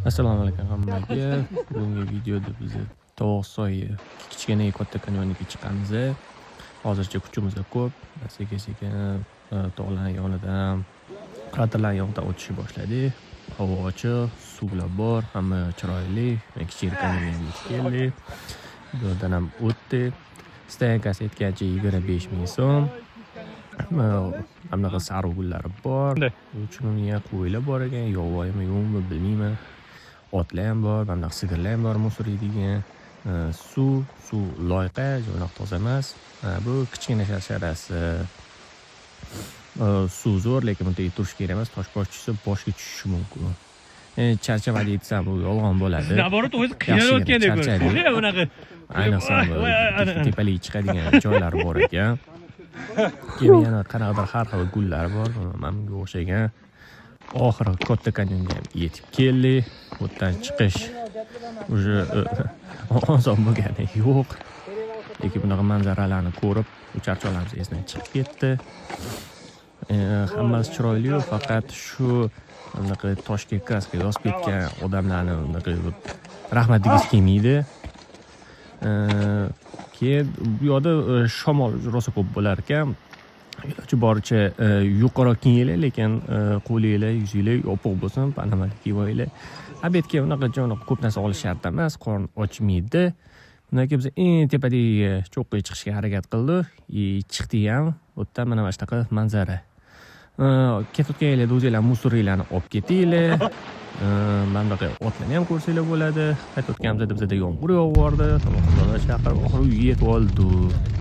Assalomu alaykum hammaga. Bugungi videoda biz Tog'soy kichkina katta kanyoniga chiqamiz. Hozircha kuchimiz ko'p. Sekin-sekin tog'lar yonidan, kraterlar yonidan o'tishni boshladik. Havo ochiq, suvlar bor, hamma chiroyli. Kichkina kanyonga yetib keldik. Bu yerdan ham o'tdik. Stankasi aytgancha 25 ming so'm. Hamma sariq gullari bor. Uchun qo'ylar bor ekan, yovvoyimi yo'qmi bilmayman. Otlar ham bor, mana sigirlar ham bor musuriydigan. Suv loyqa, jo'noq toza emas. Bu kichkina sharsharasi. Suv zo'r, lekin bunday turish kerak emas. Toshbosh tushsa boshga tushishi mumkin. Charchamadi aytsam bu yolg'on bo'ladi. Naborot o'zi qiynalotgandek ko'rinadi. Bunaqa ayniqsa tepalik chiqadigan joylar bor ekan. Keyin yana qanaqadir har xil gullar bor, menga o'xshagan. Oxiri katta kanyonga yetib keldik. Bu yerdan chiqish уже oson bo'lgani yo'q. Lekin bunaqa manzaralarni ko'rib, charchoqlarimiz esdan chiqib ketdi. Hammasi chiroyli, faqat shu bunaqa toshga kraska yozib ketgan odamlarni bunaqa rahmat degiz kelmaydi. Keyin bu yoqda shamol rosa ko'p bo'lar ekan. Iloji boricha yuqoriroq kiyinglar, lekin qo'linglar, yuzinglar yopiq bo'lsin, panamalik kiyinglar. Obedga unaqa ko'p narsa olish shart emas, qorn ochmaydi. Bundan keyin biz eng tepadagi cho'qqiga chiqishga harakat qildik. Chiqdik ham. Bu yerdan mana shunaqa manzara. Ketayotganinglarda o'zinglar musuriylarni olib ketinglar. Mana bunaqa otlarni ham ko'rsanglar bo'ladi. Qaytayotganimizda bizda yomg'ir yog'ib bordi. Xudoga shukr, oxiri uyga yetib oldik.